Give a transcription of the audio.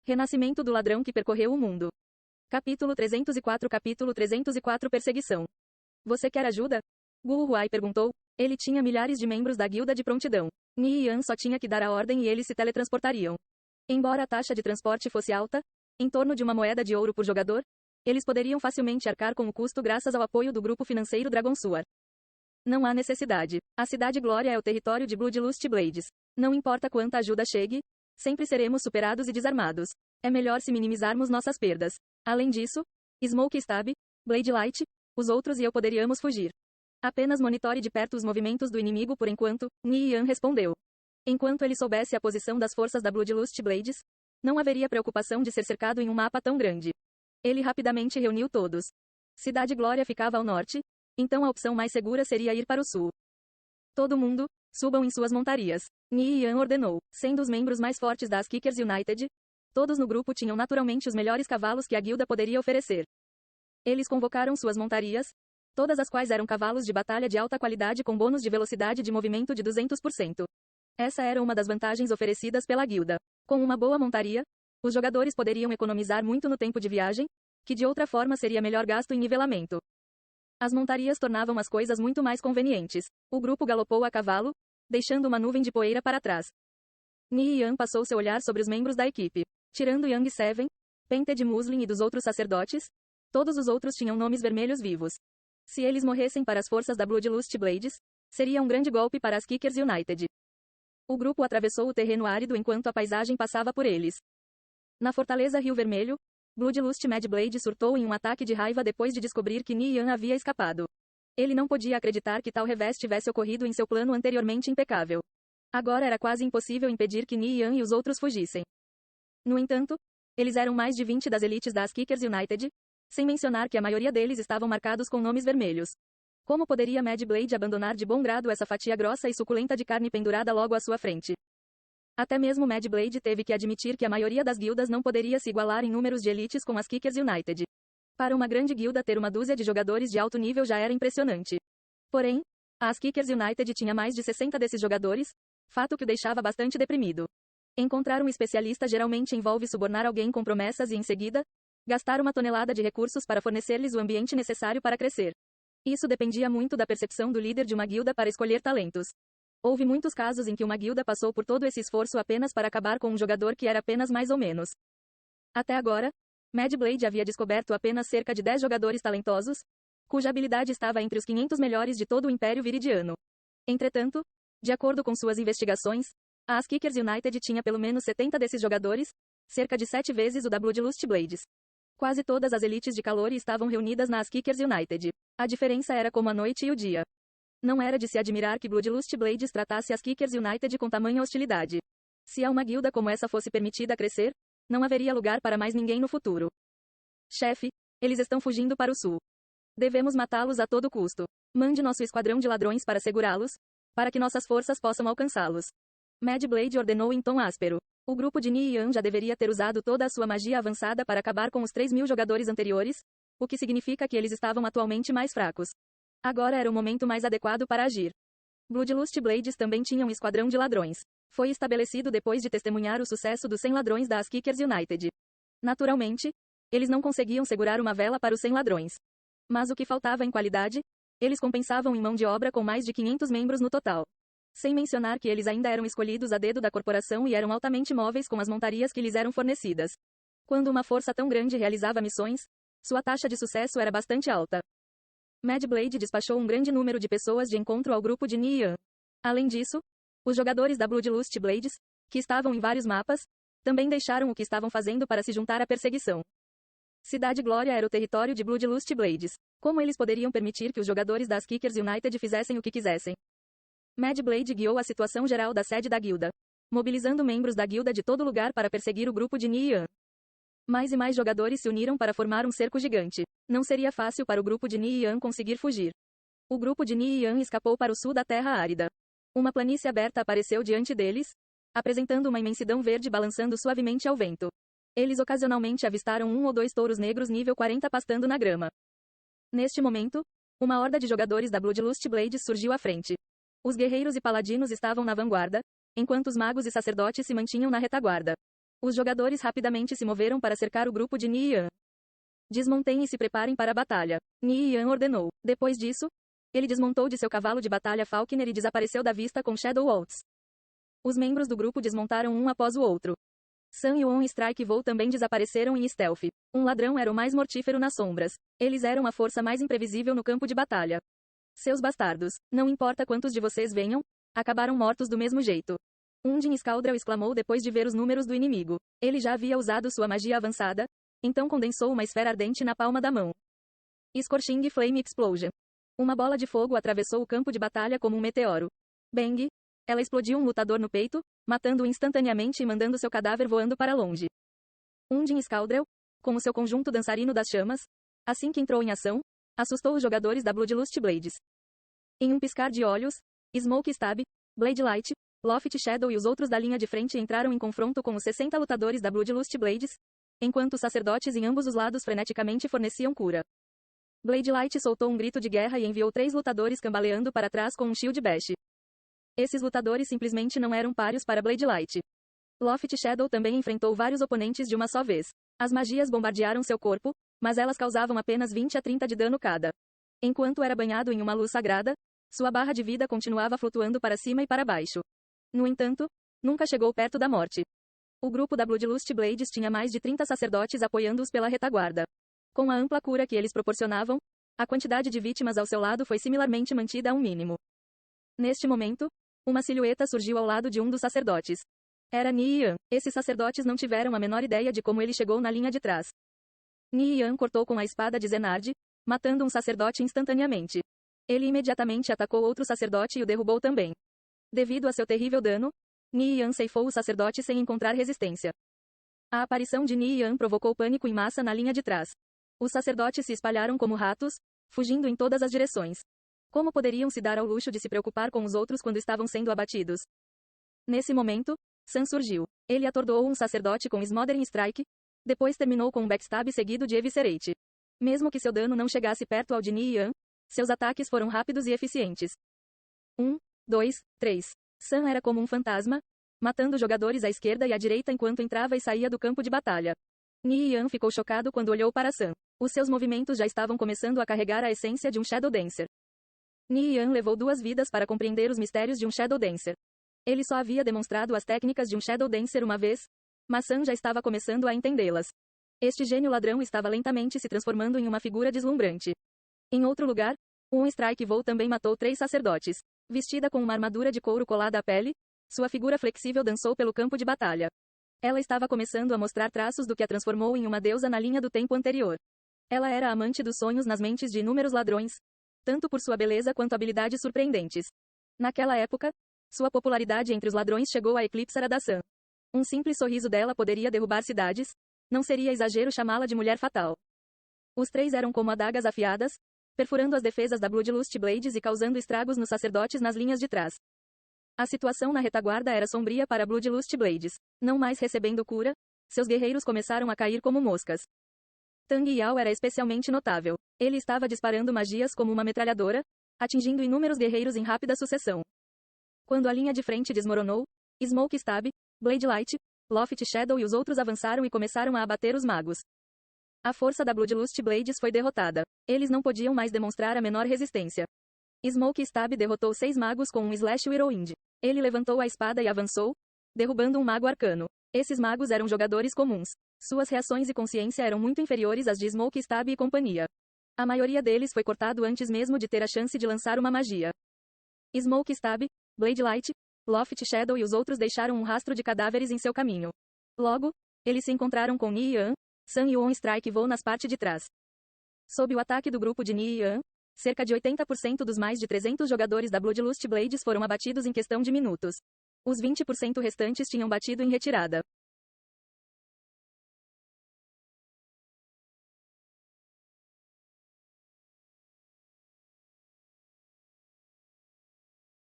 Renascimento do ladrão que percorreu o mundo. Capítulo 304 Perseguição. Você quer ajuda? Gu Huai perguntou. Ele tinha milhares de membros da guilda de prontidão. Ni Yan só tinha que dar a ordem e eles se teletransportariam. Embora a taxa de transporte fosse alta, em torno de uma moeda de ouro por jogador, eles poderiam facilmente arcar com o custo graças ao apoio do grupo financeiro Dragonsuar. Não há necessidade. A Cidade Glória é o território de Bloodlust Blades. Não importa quanta ajuda chegue, sempre seremos superados e desarmados. É melhor se minimizarmos nossas perdas. Além disso, Smoke Stab, Blade Light, os outros e eu poderíamos fugir. Apenas monitore de perto os movimentos do inimigo por enquanto, Ni Yan respondeu. Enquanto ele soubesse a posição das forças da Bloodlust Blades, não haveria preocupação de ser cercado em um mapa tão grande. Ele rapidamente reuniu todos. Cidade Glória ficava ao norte, então a opção mais segura seria ir para o sul. Todo mundo, subam em suas montarias. Ni Yan ordenou. Sendo os membros mais fortes das Kickers United, todos no grupo tinham naturalmente os melhores cavalos que a guilda poderia oferecer. Eles convocaram suas montarias, todas as quais eram cavalos de batalha de alta qualidade com bônus de velocidade de movimento de 200%. Essa era uma das vantagens oferecidas pela guilda. Com uma boa montaria, os jogadores poderiam economizar muito no tempo de viagem, que de outra forma seria melhor gasto em nivelamento. As montarias tornavam as coisas muito mais convenientes. O grupo galopou a cavalo, deixando uma nuvem de poeira para trás. Ni Yan passou seu olhar sobre os membros da equipe. Tirando Yang Seven, Painted Muslin e dos outros sacerdotes, todos os outros tinham nomes vermelhos vivos. Se eles morressem para as forças da Bloodlust Blades, seria um grande golpe para as Kickers United. O grupo atravessou o terreno árido enquanto a paisagem passava por eles. Na fortaleza Rio Vermelho, Bloodlust Mad Blade surtou em um ataque de raiva depois de descobrir que Ni Yan havia escapado. Ele não podia acreditar que tal revés tivesse ocorrido em seu plano anteriormente impecável. Agora era quase impossível impedir que Ni Yan e os outros fugissem. No entanto, eles eram mais de 20 das elites das Kickers United, sem mencionar que a maioria deles estavam marcados com nomes vermelhos. Como poderia Mad Blade abandonar de bom grado essa fatia grossa e suculenta de carne pendurada logo à sua frente? Até mesmo Mad Blade teve que admitir que a maioria das guildas não poderia se igualar em números de elites com as Kickers United. Para uma grande guilda ter uma dúzia de jogadores de alto nível já era impressionante. Porém, as Kickers United tinha mais de 60 desses jogadores, fato que o deixava bastante deprimido. Encontrar um especialista geralmente envolve subornar alguém com promessas e em seguida, gastar uma tonelada de recursos para fornecer-lhes o ambiente necessário para crescer. Isso dependia muito da percepção do líder de uma guilda para escolher talentos. Houve muitos casos em que uma guilda passou por todo esse esforço apenas para acabar com um jogador que era apenas mais ou menos. Até agora, Mad Blade havia descoberto apenas cerca de 10 jogadores talentosos, cuja habilidade estava entre os 500 melhores de todo o Império Viridiano. Entretanto, de acordo com suas investigações, a Kickers United tinha pelo menos 70 desses jogadores, cerca de 7 vezes o da Bloodlust Blades. Quase todas as elites de Calori estavam reunidas nas Kickers United. A diferença era como a noite e o dia. Não era de se admirar que Bloodlust Blades tratasse as Kickers United com tamanha hostilidade. Se a uma guilda como essa fosse permitida crescer, não haveria lugar para mais ninguém no futuro. Chefe, eles estão fugindo para o sul. Devemos matá-los a todo custo. Mande nosso esquadrão de ladrões para segurá-los, para que nossas forças possam alcançá-los. Mad Blade ordenou em tom áspero. O grupo de Ni Yan já deveria ter usado toda a sua magia avançada para acabar com os 3.000 jogadores anteriores, o que significa que eles estavam atualmente mais fracos. Agora era o momento mais adequado para agir. Bloodlust Blades também tinha um esquadrão de ladrões. Foi estabelecido depois de testemunhar o sucesso dos 100 ladrões das Kickers United. Naturalmente, eles não conseguiam segurar uma vela para os 100 ladrões. Mas o que faltava em qualidade, eles compensavam em mão de obra com mais de 500 membros no total. Sem mencionar que eles ainda eram escolhidos a dedo da corporação e eram altamente móveis com as montarias que lhes eram fornecidas. Quando uma força tão grande realizava missões, sua taxa de sucesso era bastante alta. Mad Blade despachou um grande número de pessoas de encontro ao grupo de Ni Yan. Além disso, os jogadores da Bloodlust Blades, que estavam em vários mapas, também deixaram o que estavam fazendo para se juntar à perseguição. Cidade Glória era o território de Bloodlust Blades. Como eles poderiam permitir que os jogadores das Kickers United fizessem o que quisessem? Mad Blade guiou a situação geral da sede da guilda, mobilizando membros da guilda de todo lugar para perseguir o grupo de Ni Yan. Mais e mais jogadores se uniram para formar um cerco gigante. Não seria fácil para o grupo de Ni Yan conseguir fugir. O grupo de Ni Yan escapou para o sul da terra árida. Uma planície aberta apareceu diante deles, apresentando uma imensidão verde balançando suavemente ao vento. Eles ocasionalmente avistaram 1 ou 2 touros negros nível 40 pastando na grama. Neste momento, uma horda de jogadores da Bloodlust Blades surgiu à frente. Os guerreiros e paladinos estavam na vanguarda, enquanto os magos e sacerdotes se mantinham na retaguarda. Os jogadores rapidamente se moveram para cercar o grupo de Ni Yan. Desmontem e se preparem para a batalha. Ni Yan ordenou. Depois disso, ele desmontou de seu cavalo de batalha Falconer e desapareceu da vista com Shadow Waltz. Os membros do grupo desmontaram um após o outro. Sun Yuon e Strike Vou também desapareceram em stealth. Um ladrão era o mais mortífero nas sombras. Eles eram a força mais imprevisível no campo de batalha. Seus bastardos, não importa quantos de vocês venham, acabaram mortos do mesmo jeito. Undin Scaldrel exclamou depois de ver os números do inimigo. Ele já havia usado sua magia avançada, então condensou uma esfera ardente na palma da mão. Scorching Flame Explosion. Uma bola de fogo atravessou o campo de batalha como um meteoro. Bang! Ela explodiu um lutador no peito, matando-o instantaneamente e mandando seu cadáver voando para longe. Undin Scaldrel, com o seu conjunto dançarino das chamas, assim que entrou em ação, assustou os jogadores da Bloodlust Blades. Em um piscar de olhos, Smoke Stab, Blade Light, Loft Shadow e os outros da linha de frente entraram em confronto com os 60 lutadores da Bloodlust Blades, enquanto os sacerdotes em ambos os lados freneticamente forneciam cura. Blade Light soltou um grito de guerra e enviou 3 lutadores cambaleando para trás com um shield bash. Esses lutadores simplesmente não eram páreos para Blade Light. Loft Shadow também enfrentou vários oponentes de uma só vez. As magias bombardearam seu corpo, mas elas causavam apenas 20 a 30 de dano cada. Enquanto era banhado em uma luz sagrada, sua barra de vida continuava flutuando para cima e para baixo. No entanto, nunca chegou perto da morte. O grupo da Bloodlust Blades tinha mais de 30 sacerdotes apoiando-os pela retaguarda. Com a ampla cura que eles proporcionavam, a quantidade de vítimas ao seu lado foi similarmente mantida a um mínimo. Neste momento, uma silhueta surgiu ao lado de um dos sacerdotes. Era Ni Yan. Esses sacerdotes não tiveram a menor ideia de como ele chegou na linha de trás. Ni Yan cortou com a espada de Zenard, matando um sacerdote instantaneamente. Ele imediatamente atacou outro sacerdote e o derrubou também. Devido a seu terrível dano, Ni Yan ceifou o sacerdote sem encontrar resistência. A aparição de Ni Yan provocou pânico em massa na linha de trás. Os sacerdotes se espalharam como ratos, fugindo em todas as direções. Como poderiam se dar ao luxo de se preocupar com os outros quando estavam sendo abatidos? Nesse momento, Sun surgiu. Ele atordoou um sacerdote com Smothering Strike, depois terminou com um backstab seguido de Eviscerate. Mesmo que seu dano não chegasse perto ao de Ni Yan, seus ataques foram rápidos e eficientes. 1, 2, 3. Sun era como um fantasma, matando jogadores à esquerda e à direita enquanto entrava e saía do campo de batalha. Ni Yan ficou chocado quando olhou para Sun. Os seus movimentos já estavam começando a carregar a essência de um Shadow Dancer. Ni Yan levou 2 vidas para compreender os mistérios de um Shadow Dancer. Ele só havia demonstrado as técnicas de um Shadow Dancer uma vez, mas Sun já estava começando a entendê-las. Este gênio ladrão estava lentamente se transformando em uma figura deslumbrante. Em outro lugar, um Strike Vou também matou 3 sacerdotes. Vestida com uma armadura de couro colada à pele, sua figura flexível dançou pelo campo de batalha. Ela estava começando a mostrar traços do que a transformou em uma deusa na linha do tempo anterior. Ela era a amante dos sonhos nas mentes de inúmeros ladrões, tanto por sua beleza quanto habilidades surpreendentes. Naquela época, sua popularidade entre os ladrões chegou a eclipsar a da Sun. Um simples sorriso dela poderia derrubar cidades, não seria exagero chamá-la de mulher fatal. Os 3 eram como adagas afiadas, perfurando as defesas da Bloodlust Blades e causando estragos nos sacerdotes nas linhas de trás. A situação na retaguarda era sombria para Bloodlust Blades. Não mais recebendo cura, seus guerreiros começaram a cair como moscas. Tang Yao era especialmente notável. Ele estava disparando magias como uma metralhadora, atingindo inúmeros guerreiros em rápida sucessão. Quando a linha de frente desmoronou, Smoke Stab, Blade Light, Loft Shadow e os outros avançaram e começaram a abater os magos. A força da Bloodlust Blades foi derrotada. Eles não podiam mais demonstrar a menor resistência. Smoke Stab derrotou 6 magos com um Slash Whirlwind. Ele levantou a espada e avançou, derrubando um mago arcano. Esses magos eram jogadores comuns. Suas reações e consciência eram muito inferiores às de Smoke Stab e companhia. A maioria deles foi cortado antes mesmo de ter a chance de lançar uma magia. Smoke Stab, Blade Light, Loft Shadow e os outros deixaram um rastro de cadáveres em seu caminho. Logo, eles se encontraram com Ni Yan, Sun Yuon Strike Vou nas partes de trás. Sob o ataque do grupo de Ni Yan, cerca de 80% dos mais de 300 jogadores da Bloodlust Blades foram abatidos em questão de minutos. Os 20% restantes tinham batido em retirada.